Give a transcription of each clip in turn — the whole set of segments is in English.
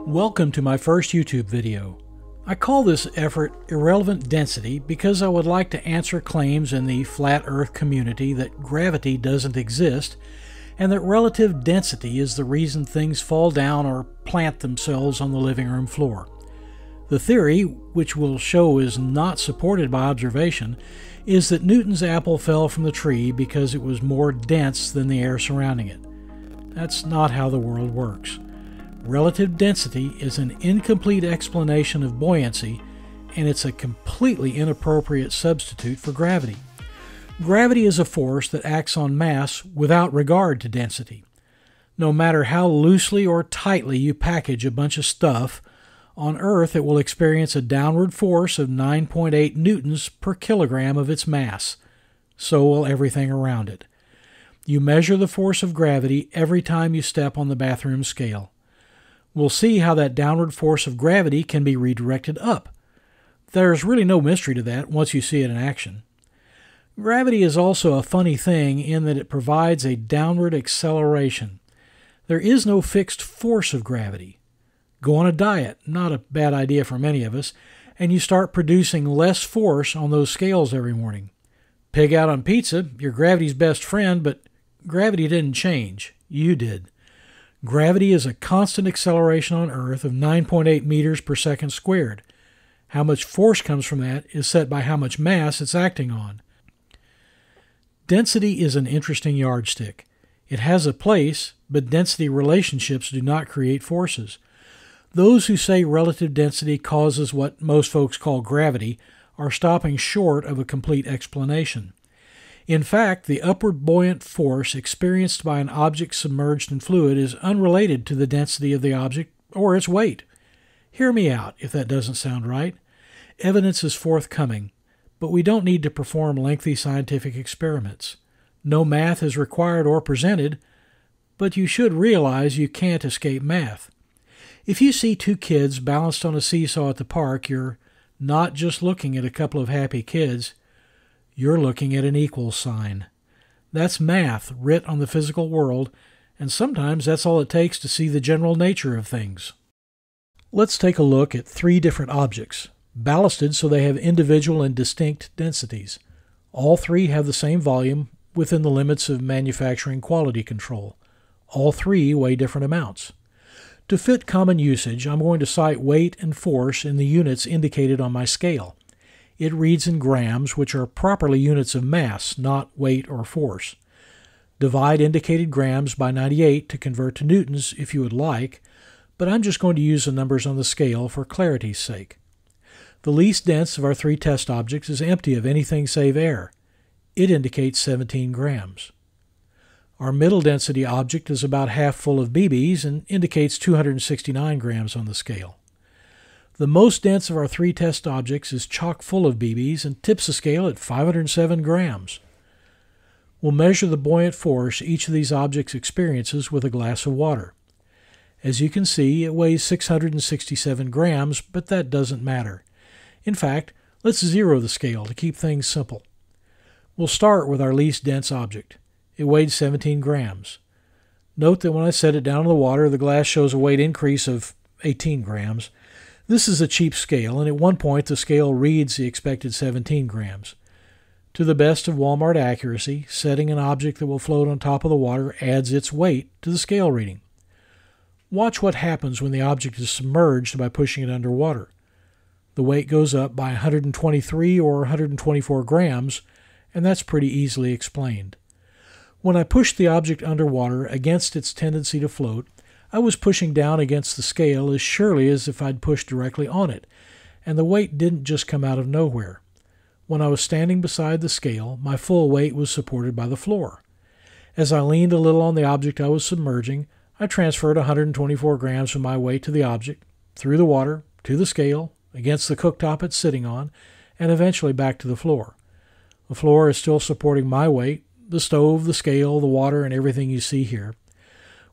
Welcome to my first YouTube video. I call this effort Irrelevant Density because I would like to answer claims in the flat earth community that gravity doesn't exist and that relative density is the reason things fall down or plant themselves on the living room floor. The theory, which we'll show is not supported by observation, is that Newton's apple fell from the tree because it was more dense than the air surrounding it. That's not how the world works. Relative density is an incomplete explanation of buoyancy, and it's a completely inappropriate substitute for gravity. Gravity is a force that acts on mass without regard to density. No matter how loosely or tightly you package a bunch of stuff, on Earth it will experience a downward force of 9.8 newtons per kilogram of its mass. So will everything around it. You measure the force of gravity every time you step on the bathroom scale. We'll see how that downward force of gravity can be redirected up. There's really no mystery to that once you see it in action. Gravity is also a funny thing in that it provides a downward acceleration. There is no fixed force of gravity. Go on a diet, not a bad idea for many of us, and you start producing less force on those scales every morning. Pig out on pizza, you're gravity's best friend, but gravity didn't change. You did. Gravity is a constant acceleration on Earth of 9.8 meters per second squared. How much force comes from that is set by how much mass it's acting on. Density is an interesting yardstick. It has a place, but density relationships do not create forces. Those who say relative density causes what most folks call gravity are stopping short of a complete explanation. In fact, the upward buoyant force experienced by an object submerged in fluid is unrelated to the density of the object or its weight. Hear me out if that doesn't sound right. Evidence is forthcoming, but we don't need to perform lengthy scientific experiments. No math is required or presented, but you should realize you can't escape math. If you see two kids balanced on a seesaw at the park, you're not just looking at a couple of happy kids. You're looking at an equal sign. That's math writ on the physical world, and sometimes that's all it takes to see the general nature of things. Let's take a look at three different objects, ballasted so they have individual and distinct densities. All three have the same volume within the limits of manufacturing quality control. All three weigh different amounts. To fit common usage, I'm going to cite weight and force in the units indicated on my scale. It reads in grams, which are properly units of mass, not weight or force. Divide indicated grams by 98 to convert to newtons if you would like, but I'm just going to use the numbers on the scale for clarity's sake. The least dense of our three test objects is empty of anything save air. It indicates 17 grams. Our middle density object is about half full of BBs and indicates 269 grams on the scale. The most dense of our three test objects is chock full of BBs and tips the scale at 507 grams. We'll measure the buoyant force each of these objects experiences with a glass of water. As you can see, it weighs 667 grams, but that doesn't matter. In fact, let's zero the scale to keep things simple. We'll start with our least dense object. It weighed 17 grams. Note that when I set it down in the water, the glass shows a weight increase of 18 grams. This is a cheap scale, and at one point the scale reads the expected 17 grams. To the best of Walmart accuracy, setting an object that will float on top of the water adds its weight to the scale reading. Watch what happens when the object is submerged by pushing it underwater. The weight goes up by 123 or 124 grams, and that's pretty easily explained. When I pushed the object underwater against its tendency to float, I was pushing down against the scale as surely as if I'd pushed directly on it, and the weight didn't just come out of nowhere. When I was standing beside the scale, my full weight was supported by the floor. As I leaned a little on the object I was submerging, I transferred 124 grams from my weight to the object, through the water, to the scale, against the cooktop it's sitting on, and eventually back to the floor. The floor is still supporting my weight, the stove, the scale, the water, and everything you see here.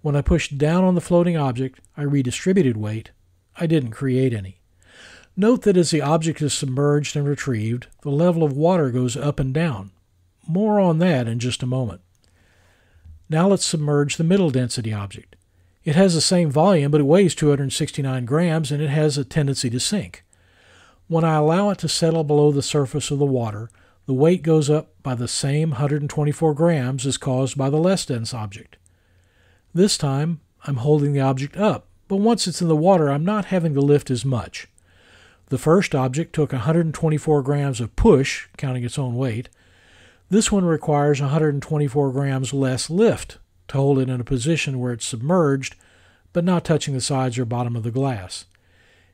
When I pushed down on the floating object, I redistributed weight. I didn't create any. Note that as the object is submerged and retrieved, the level of water goes up and down. More on that in just a moment. Now let's submerge the middle density object. It has the same volume, but it weighs 269 grams, and it has a tendency to sink. When I allow it to settle below the surface of the water, the weight goes up by the same 124 grams as caused by the less dense object. This time, I'm holding the object up, but once it's in the water, I'm not having to lift as much. The first object took 124 grams of push, counting its own weight. This one requires 124 grams less lift to hold it in a position where it's submerged, but not touching the sides or bottom of the glass.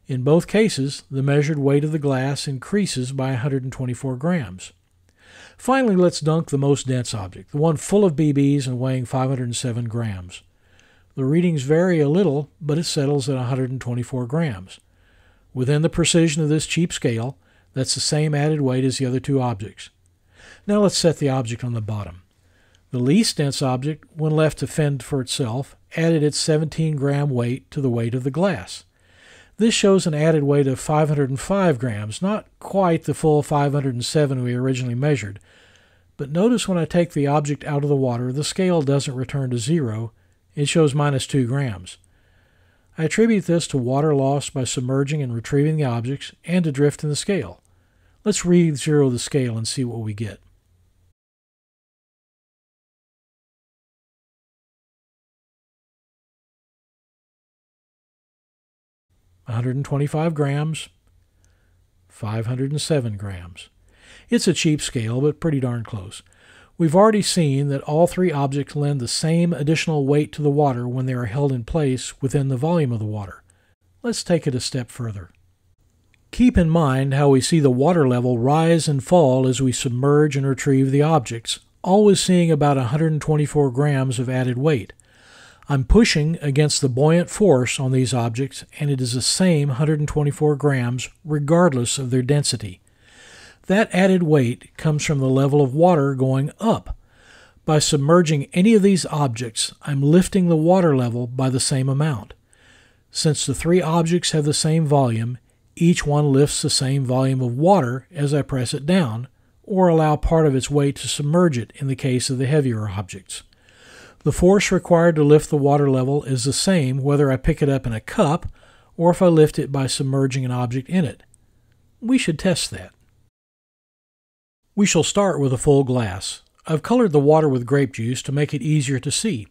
In both cases, the measured weight of the glass increases by 124 grams. Finally, let's dunk the most dense object, the one full of BBs and weighing 507 grams. The readings vary a little, but it settles at 124 grams. Within the precision of this cheap scale, that's the same added weight as the other two objects. Now let's set the object on the bottom. The least dense object, when left to fend for itself, added its 17-gram weight to the weight of the glass. This shows an added weight of 505 grams, not quite the full 507 we originally measured. But notice when I take the object out of the water, the scale doesn't return to zero. It shows minus 2 grams. I attribute this to water lost by submerging and retrieving the objects and to drift in the scale. Let's re-zero the scale and see what we get. $125 grams, 507 grams. It's a cheap scale, but pretty darn close. We've already seen that all three objects lend the same additional weight to the water when they are held in place within the volume of the water. Let's take it a step further. Keep in mind how we see the water level rise and fall as we submerge and retrieve the objects, always seeing about 124 grams of added weight. I'm pushing against the buoyant force on these objects, and it is the same 124 grams regardless of their density. That added weight comes from the level of water going up. By submerging any of these objects, I'm lifting the water level by the same amount. Since the three objects have the same volume, each one lifts the same volume of water as I press it down, or allow part of its weight to submerge it in the case of the heavier objects. The force required to lift the water level is the same whether I pick it up in a cup or if I lift it by submerging an object in it. We should test that. We shall start with a full glass. I've colored the water with grape juice to make it easier to see.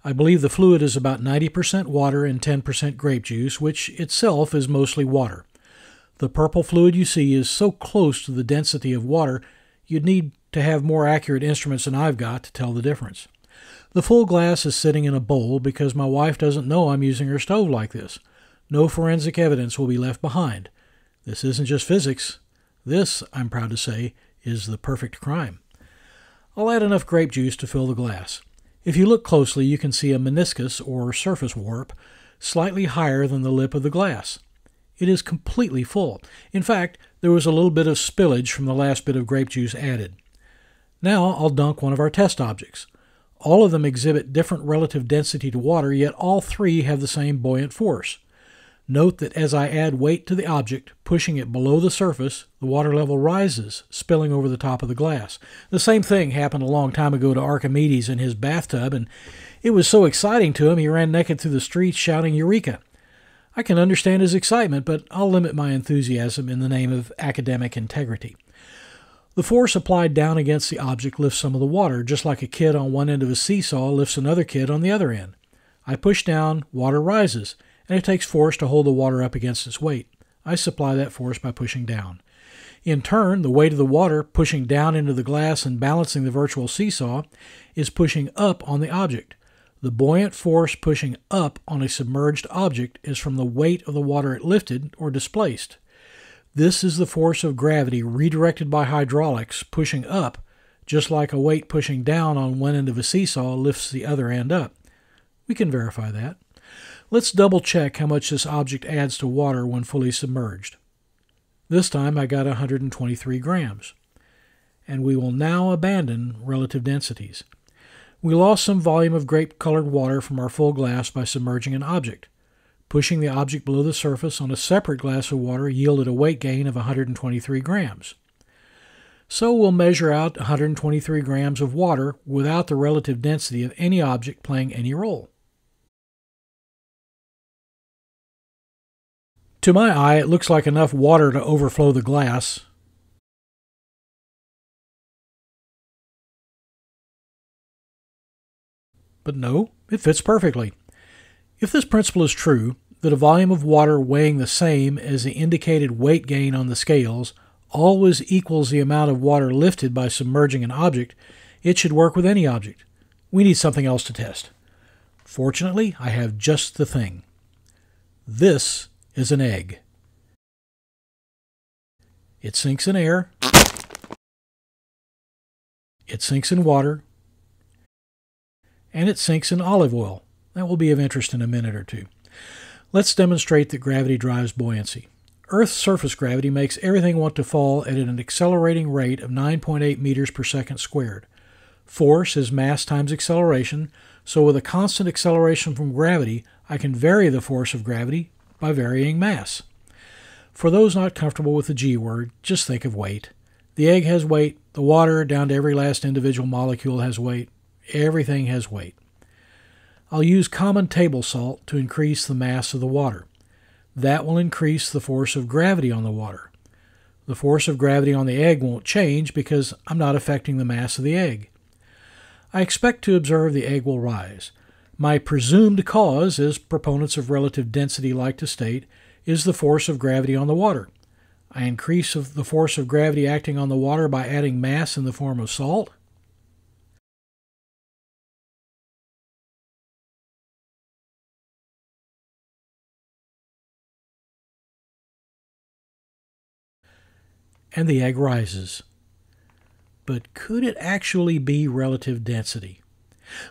I believe the fluid is about 90% water and 10% grape juice, which itself is mostly water. The purple fluid you see is so close to the density of water, you'd need to have more accurate instruments than I've got to tell the difference. The full glass is sitting in a bowl because my wife doesn't know I'm using her stove like this. No forensic evidence will be left behind. This isn't just physics. This, I'm proud to say, is the perfect crime. I'll add enough grape juice to fill the glass. If you look closely, you can see a meniscus or surface warp slightly higher than the lip of the glass. It is completely full. In fact, there was a little bit of spillage from the last bit of grape juice added. Now I'll dunk one of our test objects. All of them exhibit different relative density to water, yet all three have the same buoyant force. Note that as I add weight to the object, pushing it below the surface, the water level rises, spilling over the top of the glass. The same thing happened a long time ago to Archimedes in his bathtub, and it was so exciting to him he ran naked through the streets shouting Eureka. I can understand his excitement, but I'll limit my enthusiasm in the name of academic integrity. The force applied down against the object lifts some of the water, just like a kid on one end of a seesaw lifts another kid on the other end. I push down, water rises, and it takes force to hold the water up against its weight. I supply that force by pushing down. In turn, the weight of the water pushing down into the glass and balancing the virtual seesaw is pushing up on the object. The buoyant force pushing up on a submerged object is from the weight of the water it lifted or displaced. This is the force of gravity redirected by hydraulics pushing up, just like a weight pushing down on one end of a seesaw lifts the other end up. We can verify that. Let's double check how much this object adds to water when fully submerged. This time I got 123 grams. And we will now abandon relative densities. We lost some volume of grape-colored water from our full glass by submerging an object. Pushing the object below the surface on a separate glass of water yielded a weight gain of 123 grams. So we'll measure out 123 grams of water without the relative density of any object playing any role. To my eye, it looks like enough water to overflow the glass. But no, it fits perfectly. If this principle is true, that a volume of water weighing the same as the indicated weight gain on the scales always equals the amount of water lifted by submerging an object, it should work with any object. We need something else to test. Fortunately, I have just the thing. This is an egg. It sinks in air. It sinks in water. And it sinks in olive oil. That will be of interest in a minute or two. Let's demonstrate that gravity drives buoyancy. Earth's surface gravity makes everything want to fall at an accelerating rate of 9.8 meters per second squared. Force is mass times acceleration, so with a constant acceleration from gravity, I can vary the force of gravity by varying mass. For those not comfortable with the G word, just think of weight. The egg has weight, the water down to every last individual molecule has weight, everything has weight. I'll use common table salt to increase the mass of the water. That will increase the force of gravity on the water. The force of gravity on the egg won't change because I'm not affecting the mass of the egg. I expect to observe the egg will rise. My presumed cause, as proponents of relative density like to state, is the force of gravity on the water. I increase the force of gravity acting on the water by adding mass in the form of salt. And the egg rises. But could it actually be relative density?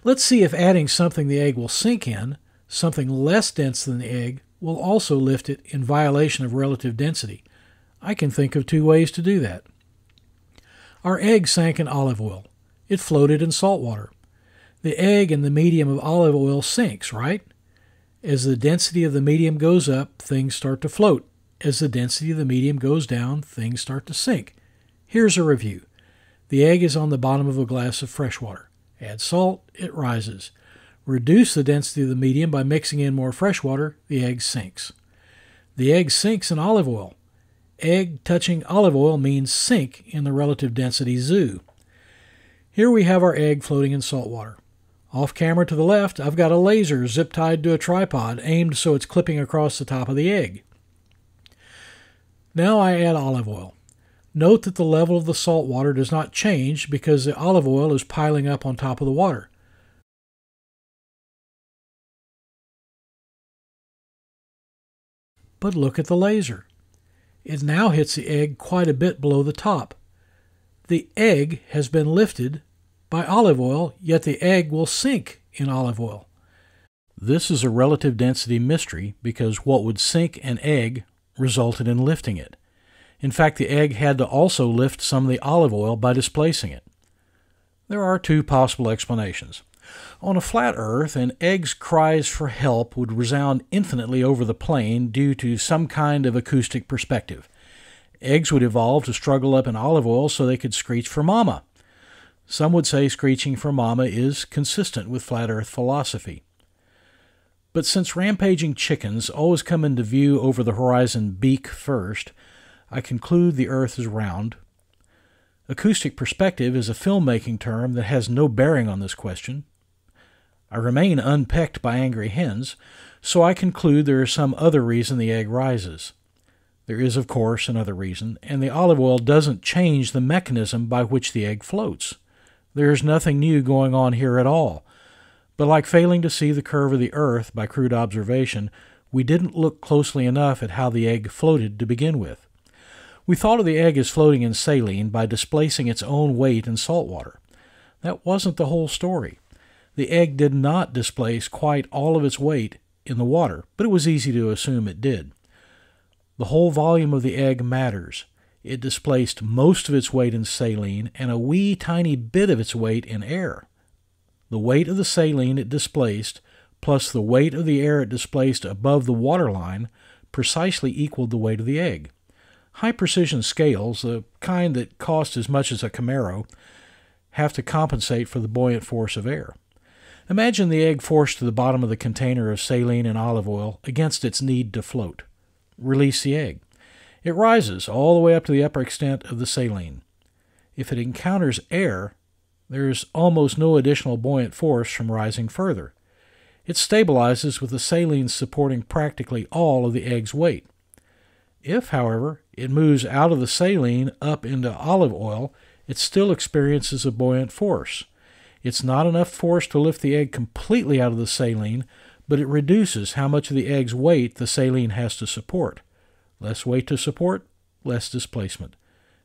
Let's see if adding something the egg will sink in, something less dense than the egg, will also lift it in violation of relative density. I can think of two ways to do that. Our egg sank in olive oil. It floated in salt water. The egg in the medium of olive oil sinks, right? As the density of the medium goes up, things start to float. As the density of the medium goes down, things start to sink. Here's a review. The egg is on the bottom of a glass of fresh water. Add salt, it rises. Reduce the density of the medium by mixing in more fresh water, the egg sinks. The egg sinks in olive oil. Egg touching olive oil means sink in the relative density zoo. Here we have our egg floating in salt water. Off camera to the left, I've got a laser zip-tied to a tripod aimed so it's clipping across the top of the egg. Now I add olive oil. Note that the level of the salt water does not change because the olive oil is piling up on top of the water. But look at the laser. It now hits the egg quite a bit below the top. The egg has been lifted by olive oil, yet the egg will sink in olive oil. This is a relative density mystery because what would sink an egg resulted in lifting it. In fact, the egg had to also lift some of the olive oil by displacing it. There are two possible explanations. On a flat Earth, an egg's cries for help would resound infinitely over the plain due to some kind of acoustic perspective. Eggs would evolve to struggle up in olive oil so they could screech for mama. Some would say screeching for mama is consistent with flat Earth philosophy. But since rampaging chickens always come into view over the horizon beak first, I conclude the Earth is round. Acoustic perspective is a filmmaking term that has no bearing on this question. I remain unpecked by angry hens, so I conclude there is some other reason the egg rises. There is, of course, another reason, and the olive oil doesn't change the mechanism by which the egg floats. There is nothing new going on here at all. But like failing to see the curve of the Earth by crude observation, we didn't look closely enough at how the egg floated to begin with. We thought of the egg as floating in saline by displacing its own weight in salt water. That wasn't the whole story. The egg did not displace quite all of its weight in the water, but it was easy to assume it did. The whole volume of the egg matters. It displaced most of its weight in saline and a wee tiny bit of its weight in air. The weight of the saline it displaced, plus the weight of the air it displaced above the waterline, precisely equaled the weight of the egg. High-precision scales, the kind that cost as much as a Camaro, have to compensate for the buoyant force of air. Imagine the egg forced to the bottom of the container of saline and olive oil against its need to float. release the egg. It rises all the way up to the upper extent of the saline. If it encounters air, there is almost no additional buoyant force from rising further. It stabilizes with the saline supporting practically all of the egg's weight. If, however, it moves out of the saline up into olive oil, it still experiences a buoyant force. It's not enough force to lift the egg completely out of the saline, but it reduces how much of the egg's weight the saline has to support. Less weight to support, less displacement.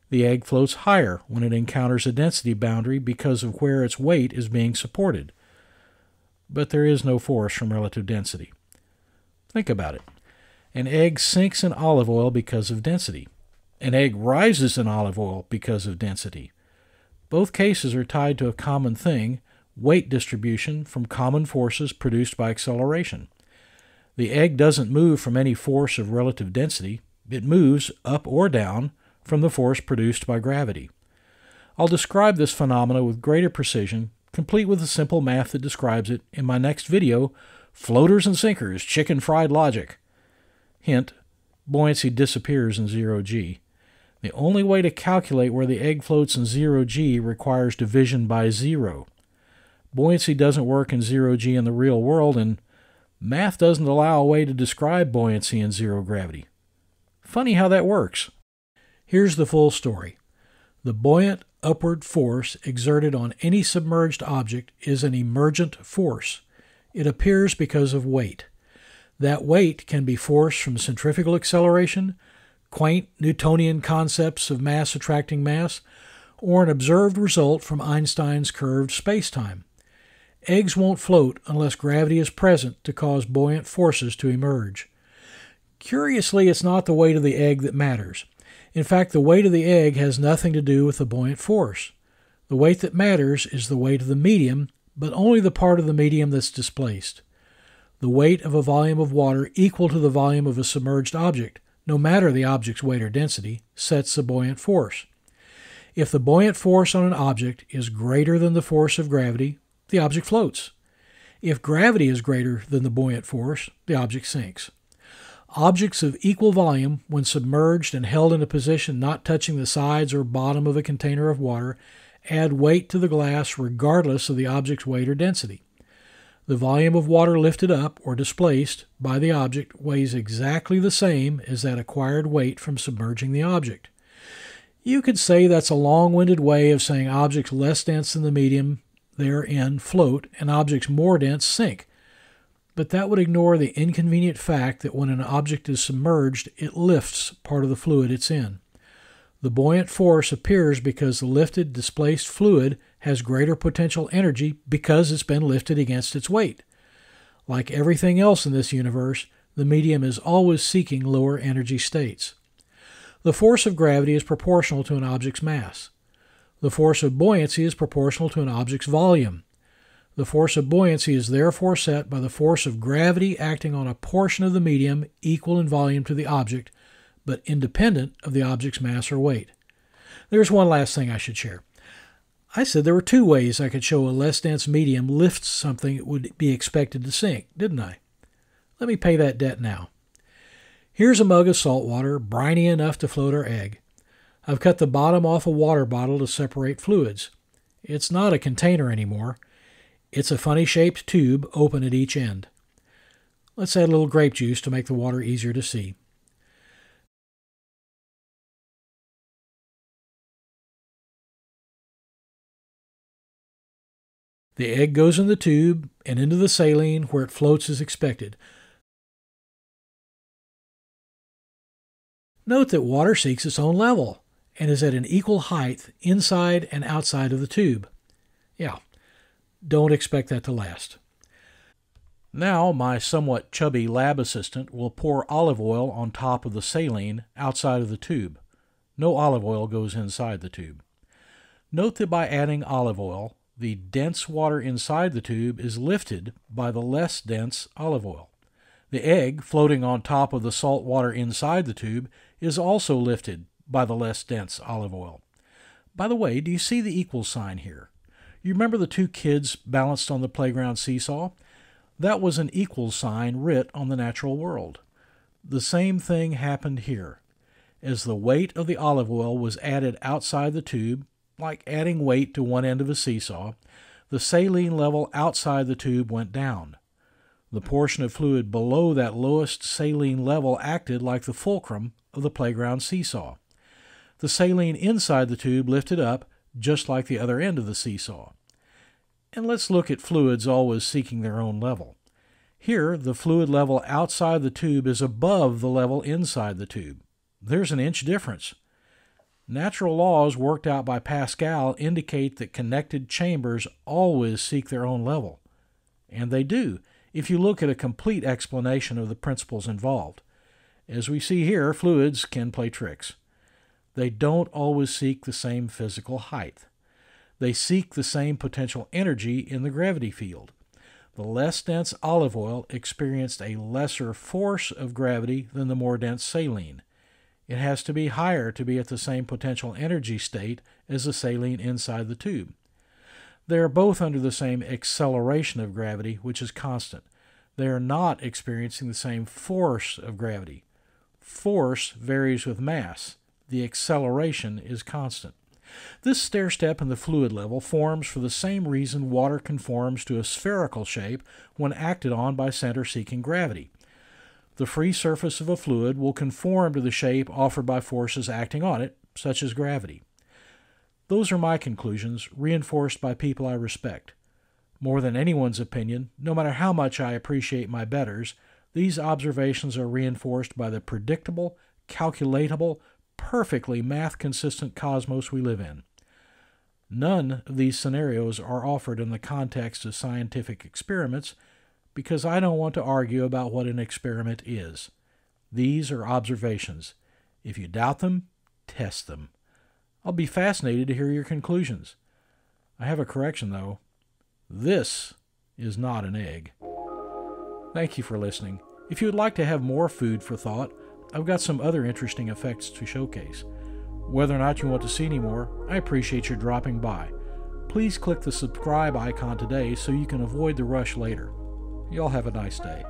The egg floats higher when it encounters a density boundary because of where its weight is being supported. But there is no force from relative density. Think about it. An egg sinks in olive oil because of density. An egg rises in olive oil because of density. Both cases are tied to a common thing, weight distribution from common forces produced by acceleration. The egg doesn't move from any force of relative density. It moves up or down from the force produced by gravity. I'll describe this phenomena with greater precision, complete with the simple math that describes it, in my next video, Floaters and Sinkers, Chicken Fried Logic. Hint, buoyancy disappears in 0G. The only way to calculate where the egg floats in 0G requires division by 0. Buoyancy doesn't work in 0G in the real world, and math doesn't allow a way to describe buoyancy in zero gravity. Funny how that works. Here's the full story. The buoyant upward force exerted on any submerged object is an emergent force. It appears because of weight. That weight can be force from centrifugal acceleration, quaint Newtonian concepts of mass attracting mass, or an observed result from Einstein's curved spacetime. Eggs won't float unless gravity is present to cause buoyant forces to emerge. Curiously, it's not the weight of the egg that matters. In fact, the weight of the egg has nothing to do with the buoyant force. The weight that matters is the weight of the medium, but only the part of the medium that's displaced. The weight of a volume of water equal to the volume of a submerged object, no matter the object's weight or density, sets the buoyant force. If the buoyant force on an object is greater than the force of gravity, the object floats. If gravity is greater than the buoyant force, the object sinks. Objects of equal volume, when submerged and held in a position not touching the sides or bottom of a container of water, add weight to the glass regardless of the object's weight or density. The volume of water lifted up or displaced by the object weighs exactly the same as that acquired weight from submerging the object. You could say that's a long-winded way of saying objects less dense than the medium they're in float and objects more dense sink. But that would ignore the inconvenient fact that when an object is submerged, it lifts part of the fluid it's in. The buoyant force appears because the lifted, displaced fluid has greater potential energy because it's been lifted against its weight. Like everything else in this universe, the medium is always seeking lower energy states. The force of gravity is proportional to an object's mass. The force of buoyancy is proportional to an object's volume. The force of buoyancy is therefore set by the force of gravity acting on a portion of the medium equal in volume to the object, but independent of the object's mass or weight. There's one last thing I should share. I said there were two ways I could show a less dense medium lifts something it would be expected to sink, didn't I? Let me pay that debt now. Here's a mug of salt water, briny enough to float our egg. I've cut the bottom off a water bottle to separate fluids. It's not a container anymore. It's a funny-shaped tube open at each end. Let's add a little grape juice to make the water easier to see. The egg goes in the tube and into the saline where it floats as expected. Note that water seeks its own level and is at an equal height inside and outside of the tube. Yeah, don't expect that to last. Now my somewhat chubby lab assistant will pour olive oil on top of the saline outside of the tube. No olive oil goes inside the tube. Note that by adding olive oil, the dense water inside the tube is lifted by the less dense olive oil. The egg, floating on top of the salt water inside the tube, is also lifted by the less dense olive oil. By the way, do you see the equal sign here? You remember the two kids balanced on the playground seesaw? That was an equal sign writ on the natural world. The same thing happened here. As the weight of the olive oil was added outside the tube, like adding weight to one end of a seesaw, the saline level outside the tube went down. The portion of fluid below that lowest saline level acted like the fulcrum of the playground seesaw. The saline inside the tube lifted up, just like the other end of the seesaw. And let's look at fluids always seeking their own level. Here, the fluid level outside the tube is above the level inside the tube. There's an inch difference. Natural laws worked out by Pascal indicate that connected chambers always seek their own level. And they do, if you look at a complete explanation of the principles involved. As we see here, fluids can play tricks. They don't always seek the same physical height. They seek the same potential energy in the gravity field. The less dense olive oil experienced a lesser force of gravity than the more dense saline. It has to be higher to be at the same potential energy state as the saline inside the tube. They are both under the same acceleration of gravity, which is constant. They are not experiencing the same force of gravity. Force varies with mass. The acceleration is constant. This stair-step in the fluid level forms for the same reason water conforms to a spherical shape when acted on by center-seeking gravity. The free surface of a fluid will conform to the shape offered by forces acting on it, such as gravity. Those are my conclusions, reinforced by people I respect. More than anyone's opinion, no matter how much I appreciate my betters, these observations are reinforced by the predictable, calculatable, perfectly math-consistent cosmos we live in. None of these scenarios are offered in the context of scientific experiments because I don't want to argue about what an experiment is. These are observations. If you doubt them, test them. I'll be fascinated to hear your conclusions. I have a correction, though. This is not an egg. Thank you for listening. If you would like to have more food for thought, I've got some other interesting effects to showcase. Whether or not you want to see any more, I appreciate your dropping by. Please click the subscribe icon today so you can avoid the rush later. Y'all have a nice day.